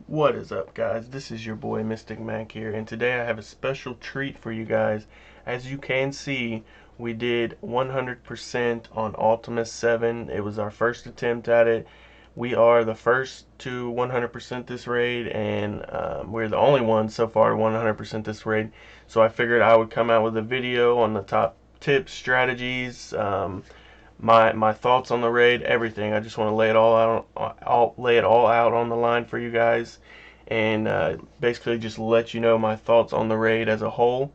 What is up, guys? This is your boy Mystic Mac here, and today I have a special treat for you guys. As you can see, we did 100% on Ultimus 7. It was our first attempt at it. We are the first to 100% this raid, and we're the only ones so far to 100% this raid. So I figured I would come out with a video on the top tips, strategies, my thoughts on the raid, everything. I just want to lay it all out. I'll lay it all out on the line for you guys, and basically just let you know my thoughts on the raid as a whole.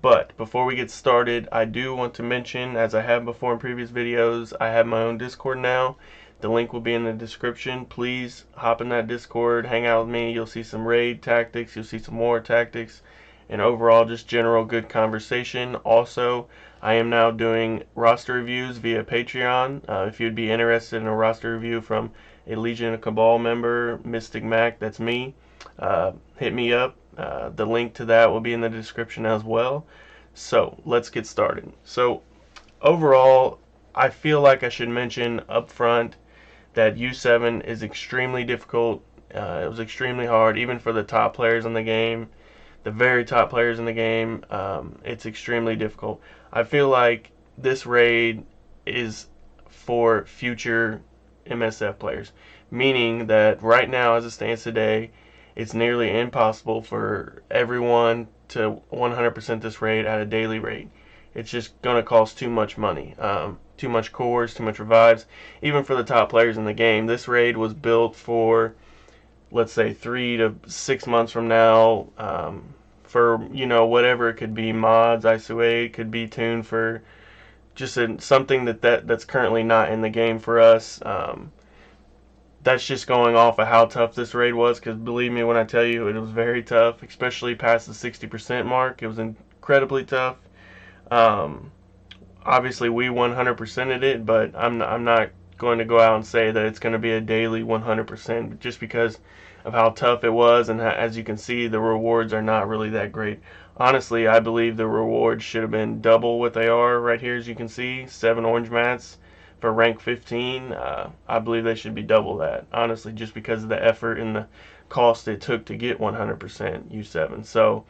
But before we get started, I do want to mention, as I have before in previous videos, I have my own Discord now. The link will be in the description. Please hop in that Discord, hang out with me. You'll see some raid tactics, you'll see some war tactics, and overall just general good conversation. Also, I am now doing roster reviews via Patreon. If you'd be interested in a roster review from a Legion of Cabal member, Mystic Mac, that's me, hit me up. The link to that will be in the description as well. So let's get started. So overall, I feel like I should mention up front that U7 is extremely difficult. It was extremely hard, even for the top players in the game, the very top players in the game. It's extremely difficult. I feel like this raid is for future MSF players, meaning that right now, as it stands today, it's nearly impossible for everyone to 100% this raid at a daily rate. It's just going to cost too much money, too much cores, too much revives. Even for the top players in the game, this raid was built for, let's say, 3 to 6 months from now, for, whatever it could be, mods, ISO8, it could be tuned for just something that's currently not in the game for us. That's just going off of how tough this raid was, because believe me when I tell you, it was very tough, especially past the 60% mark. It was incredibly tough. Obviously, we 100%ed it, but I'm not going to go out and say that it's going to be a daily 100%, just because of how tough it was, and as you can see, the rewards are not really that great. Honestly, I believe the rewards should have been double what they are right here. As you can see, 7 orange mats for rank 15. I believe they should be double that, honestly, just because of the effort and the cost it took to get 100% U7. So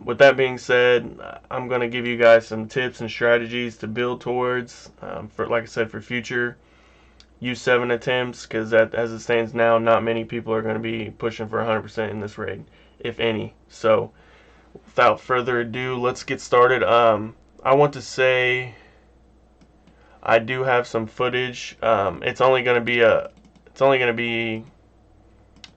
with that being said, I'm going to give you guys some tips and strategies to build towards, for, like I said, for future U7 attempts, because as it stands now, not many people are going to be pushing for 100% in this raid, if any. So without further ado, let's get started. I want to say I do have some footage. It's only going to be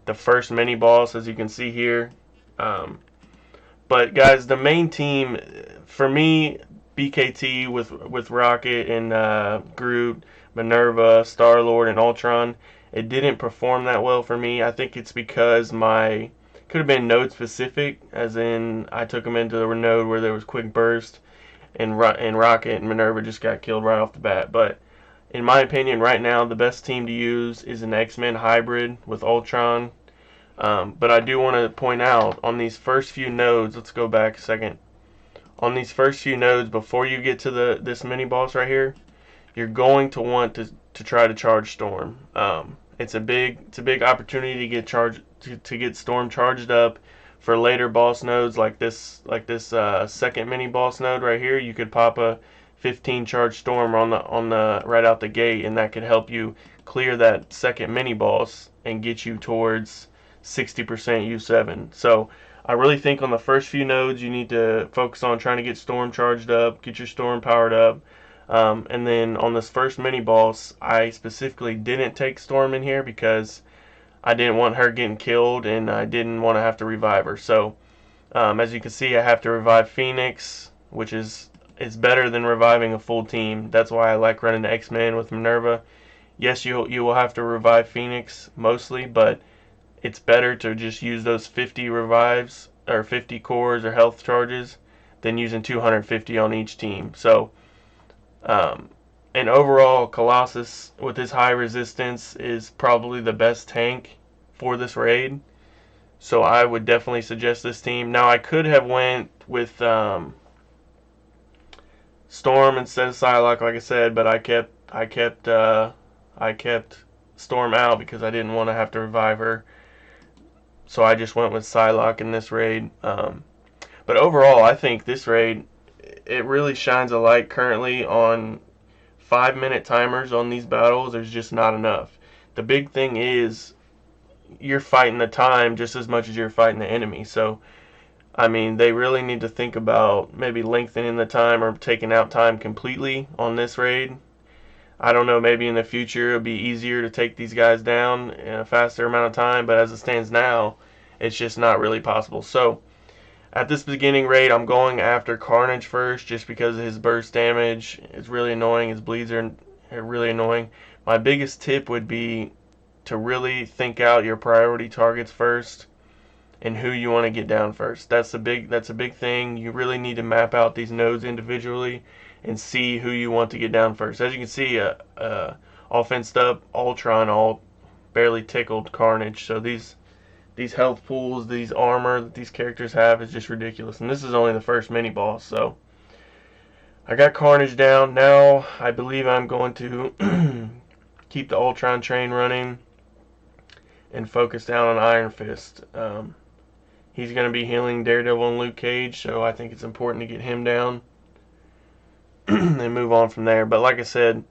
the first mini boss, as you can see here. But guys, the main team for me, BKT with Rocket and Groot, Minerva, Star-Lord, and Ultron, it didn't perform that well for me. I think it's because could have been node specific, as in I took them into the node where there was quick burst, and Rocket and Minerva just got killed right off the bat. But in my opinion, right now, the best team to use is an X-Men hybrid with Ultron. But I do want to point out, on these first few nodes, let's go back a second. On these first few nodes, before you get to this mini boss right here, you're going to want to try to charge Storm. It's a big opportunity to get to get Storm charged up for later boss nodes like this second mini boss node right here. You could pop a 15 charge Storm on the right out the gate, and that could help you clear that second mini boss and get you towards 60% U7. So I really think on the first few nodes you need to focus on trying to get Storm charged up, get your Storm powered up. And then on this first mini boss, I specifically didn't take Storm in here because I didn't want her getting killed, and I didn't want to have to revive her. So as you can see, I have to revive Phoenix, which is better than reviving a full team. That's why I like running the X-Men with Minerva. Yes, you will have to revive Phoenix mostly, but it's better to just use those 50 revives or 50 cores or health charges than using 250 on each team. So and overall, Colossus with his high resistance is probably the best tank for this raid. So I would definitely suggest this team. Now I could have went with Storm instead of Psylocke, like I said, but I kept Storm out because I didn't want to have to revive her. So I just went with Psylocke in this raid. But overall, I think this raid, it really shines a light currently on 5-minute timers on these battles. There's just not enough. The big thing is you're fighting the time just as much as you're fighting the enemy. So, I mean, they really need to think about maybe lengthening the time or taking out time completely on this raid. I don't know, maybe in the future it'll be easier to take these guys down in a faster amount of time, but as it stands now, it's just not really possible. So, at this beginning raid, I'm going after Carnage first just because his burst damage is really annoying. His bleeds are really annoying. My biggest tip would be to really think out your priority targets first and who you want to get down first. That's a big thing. You really need to map out these nodes individually and see who you want to get down first. As you can see, all fenced up Ultron, all barely tickled Carnage. So these health pools, these armor that these characters have is just ridiculous. And this is only the first mini boss. So I got Carnage down. Now I believe I'm going to keep the Ultron train running and focus down on Iron Fist. He's going to be healing Daredevil and Luke Cage, so I think it's important to get him down and move on from there. But like I said,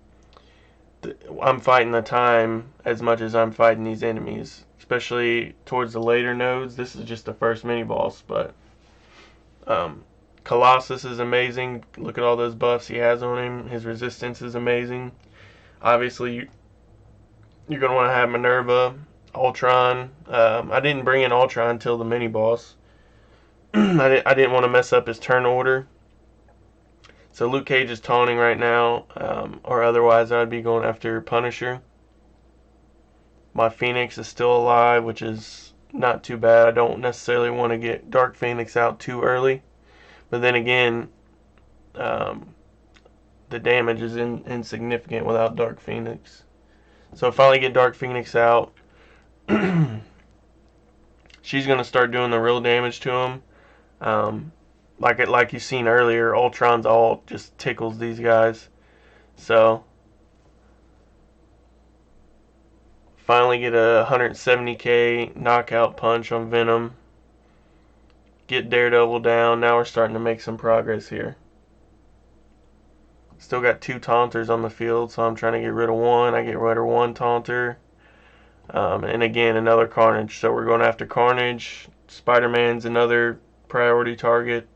I'm fighting the time as much as I'm fighting these enemies, especially towards the later nodes. This is just the first mini boss, but Colossus is amazing. Look at all those buffs he has on him. His resistance is amazing. Obviously, you're going to want to have Minerva, Ultron. I didn't bring in Ultron until the mini boss. I didn't want to mess up his turn order. So Luke Cage is taunting right now, or otherwise I'd be going after Punisher. My Phoenix is still alive, which is not too bad. I don't necessarily want to get Dark Phoenix out too early. But then again, the damage is insignificant without Dark Phoenix. So I finally get Dark Phoenix out. She's going to start doing the real damage to him. Like you've seen earlier, Ultron's ult just tickles these guys. So finally get a 170k knockout punch on Venom. Get Daredevil down. Now we're starting to make some progress here. Still got 2 taunters on the field, so I'm trying to get rid of one. I get rid of 1 taunter. And again, another Carnage. So we're going after Carnage. Spider-Man's another priority target.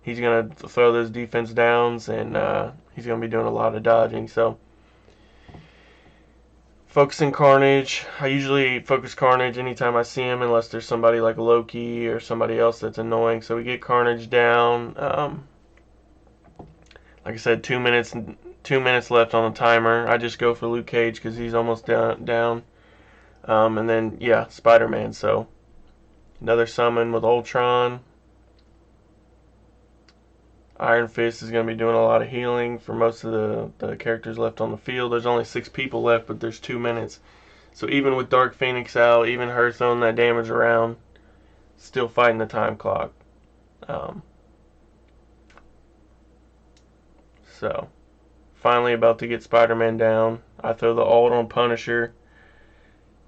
He's going to throw those defense downs, and he's going to be doing a lot of dodging. So focusing Carnage. I usually focus Carnage anytime I see him, unless there's somebody like Loki or somebody else that's annoying. So we get Carnage down. Like I said, 2 minutes left on the timer. I just go for Luke Cage because he's almost down. And then, yeah, Spider-Man. So another summon with Ultron. Iron Fist is going to be doing a lot of healing for most of the characters left on the field. There's only 6 people left, but there's 2 minutes. So even with Dark Phoenix out, even her throwing that damage around, still fighting the time clock. So finally about to get Spider-Man down. I throw the ult on Punisher.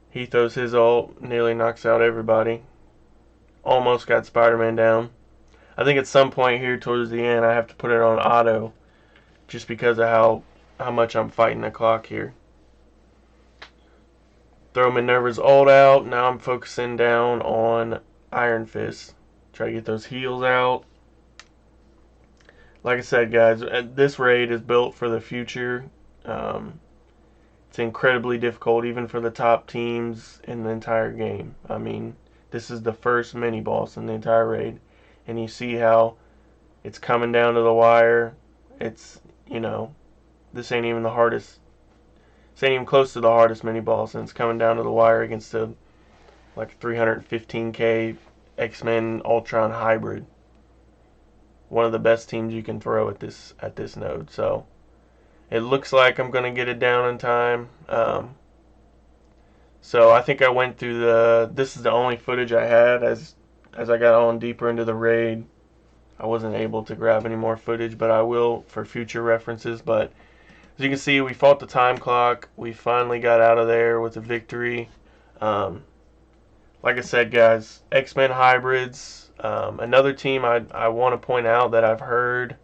He throws his ult, nearly knocks out everybody. Almost got Spider-Man down. I think at some point here towards the end I have to put it on auto just because of how much I'm fighting the clock here. Throw Minerva's ult out. Now I'm focusing down on Iron Fist. Try to get those heals out. Like I said, guys, this raid is built for the future. It's incredibly difficult even for the top teams in the entire game. I mean, this is the first mini boss in the entire raid. And you see how it's coming down to the wire. It's, you know, this ain't even the hardest. This ain't even close to the hardest mini boss, and it's coming down to the wire against a like 315k X-Men Ultron hybrid. One of the best teams you can throw at this node. So it looks like I'm gonna get it down in time. So I think I went through this is the only footage I had as I got on deeper into the raid. I wasn't able to grab any more footage, but I will for future references. But as you can see, we fought the time clock. We finally got out of there with a victory. Like like I said, guys, X-Men hybrids. Another team I want to point out that I've heard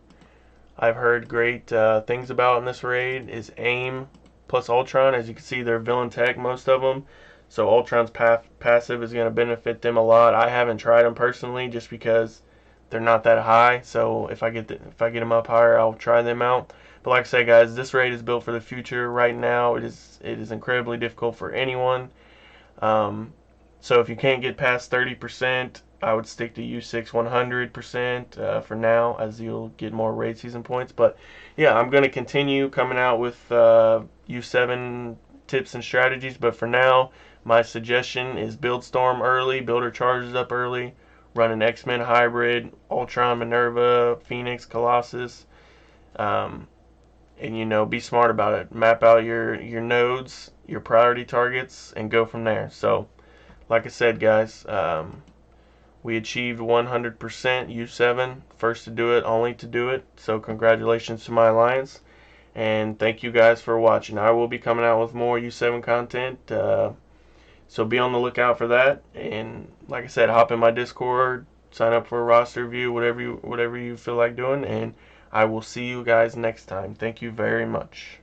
great things about in this raid is AIM plus Ultron. As you can see, they're villain tech, most of them. So Ultron's passive is going to benefit them a lot. I haven't tried them personally just because they're not that high. So if I get them up higher, I'll try them out. But like I said, guys, this raid is built for the future. Right now, it is incredibly difficult for anyone. So if you can't get past 30%, I would stick to U6 100% for now, as you'll get more raid season points. But yeah, I'm going to continue coming out with U7 tips and strategies. But for now, my suggestion is build Storm early, build her charges up early, run an X-Men hybrid, Ultron, Minerva, Phoenix, Colossus. And be smart about it. Map out your nodes, your priority targets, and go from there. So like I said, guys, we achieved 100% U7, first to do it, only to do it. So congratulations to my alliance, and thank you guys for watching. I will be coming out with more U7 content, so be on the lookout for that. And like I said, hop in my Discord, sign up for a roster review, whatever you feel like doing, and I will see you guys next time. Thank you very much.